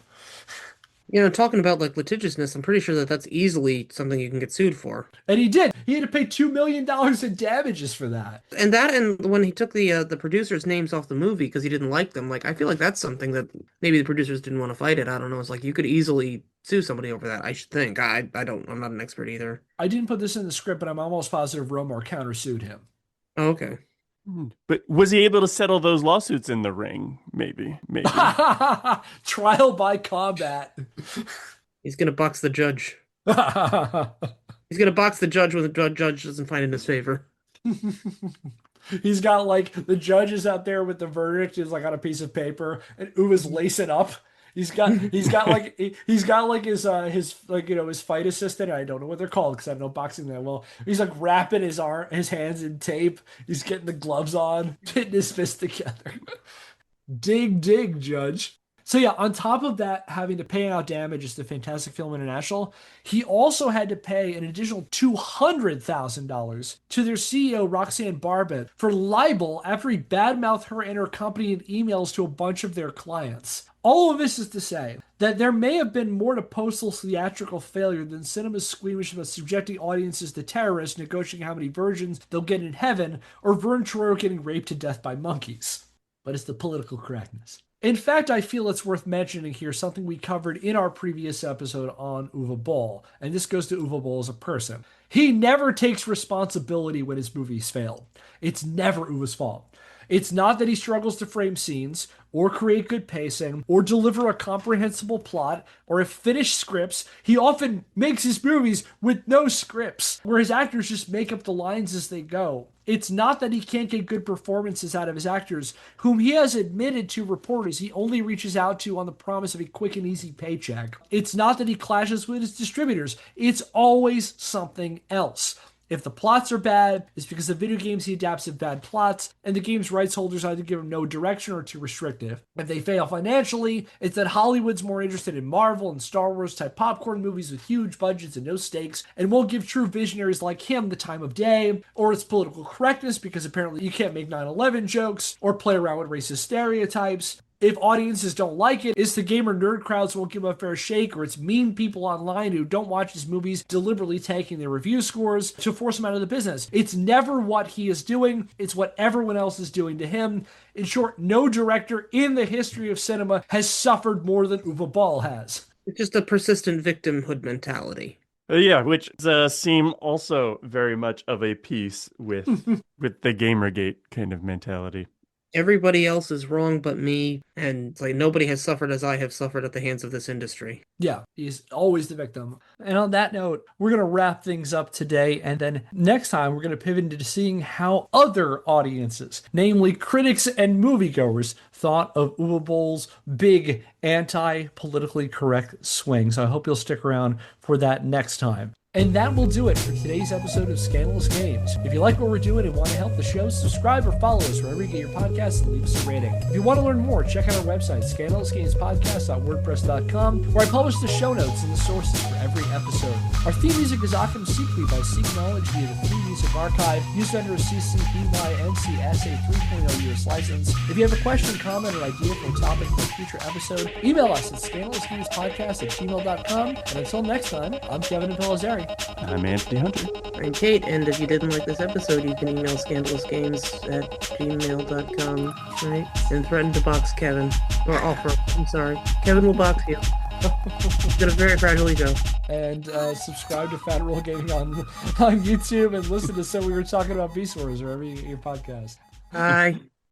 Talking about like litigiousness, I'm pretty sure that that's easily something you can get sued for. And he did. He had to pay $2 million in damages for that. And when he took the producers' names off the movie because he didn't like them, like I feel like that's something that maybe the producers didn't want to fight it. I don't know. It's like you could easily sue somebody over that. I should think. I don't. I'm not an expert either. I didn't put this in the script, but I'm almost positive Romar countersued him. Oh, okay. But was he able to settle those lawsuits in the ring? Maybe. Trial by combat. He's gonna box the judge. He's He's gonna box the judge when the judge doesn't find in his favor. got like the judge is out there with the verdict is like on a piece of paper, and Uwe's lacing up. He's got like his like his fight assistant. I don't know what they're called because I don't know boxing that well. He's like wrapping his hands in tape. He's getting the gloves on, hitting his fists together. Dig, Judge. So yeah, on top of that, having to pay out damages to Fantastic Film International, he also had to pay an additional $200,000 to their CEO Roxanne Barbet for libel after he badmouthed her and her company in emails to a bunch of their clients. All of this is to say that there may have been more to Postal's theatrical failure than cinema's squeamish about subjecting audiences to terrorists, negotiating how many virgins they'll get in heaven, or Vern Troyer getting raped to death by monkeys. But it's the political correctness. In fact, I feel it's worth mentioning here something we covered in our previous episode on Uwe Boll, and this goes to Uwe Boll as a person. He never takes responsibility when his movies fail. It's never Uwe's fault. It's not that he struggles to frame scenes or create good pacing or deliver a comprehensible plot or finish scripts. He often makes his movies with no scripts, where his actors just make up the lines as they go. It's not that he can't get good performances out of his actors, whom he has admitted to reporters he only reaches out to on the promise of a quick and easy paycheck. It's not that he clashes with his distributors. It's always something else. If the plots are bad, it's because the video games he adapts have bad plots, and the game's rights holders either give him no direction or are too restrictive. If they fail financially, it's that Hollywood's more interested in Marvel and Star Wars type popcorn movies with huge budgets and no stakes, and won't give true visionaries like him the time of day, or it's political correctness because apparently you can't make 9/11 jokes, or play around with racist stereotypes. If audiences don't like it, it's the gamer nerd crowds won't give him a fair shake, or it's mean people online who don't watch his movies deliberately tanking their review scores to force him out of the business. It's never what he is doing, it's what everyone else is doing to him. In short, no director in the history of cinema has suffered more than Uwe Boll has. It's just a persistent victimhood mentality. Yeah, which seem also very much of a piece with with the Gamergate kind of mentality. Everybody else is wrong but me, and it's like nobody has suffered as I have suffered at the hands of this industry. Yeah, he's always the victim. And on that note, we're going to wrap things up today. And then next time, we're going to pivot into seeing how other audiences, namely critics and moviegoers, thought of Uwe Boll's big anti-politically correct swing. So I hope you'll stick around for that next time. And that will do it for today's episode of Scandalous Games. If you like what we're doing and want to help the show, subscribe or follow us wherever you get your podcasts and leave us a rating. If you want to learn more, check out our website, scandalousgamespodcast.wordpress.com, where I publish the show notes and the sources for every episode. Our theme music is Occam Secretly by Seek Knowledge via the Free Music Archive. Use vendor is CCBYNCSA 3.0 US license. If you have a question, comment, or idea for a topic for a future episode, email us at scandalousgamespodcast@gmail.com. And until next time, I'm Kevin Impellizeri. I'm Andy Hunter. I'm Kate, and if you didn't like this episode, you can email scandalousgames@gmail.com, right? And threaten to box Kevin. Or offer. I'm sorry. Kevin will box you. It's got a very fragile ego. And subscribe to Fat Roll Gaming on YouTube and listen to So We Were Talking About Beast Wars or every your podcast. Bye.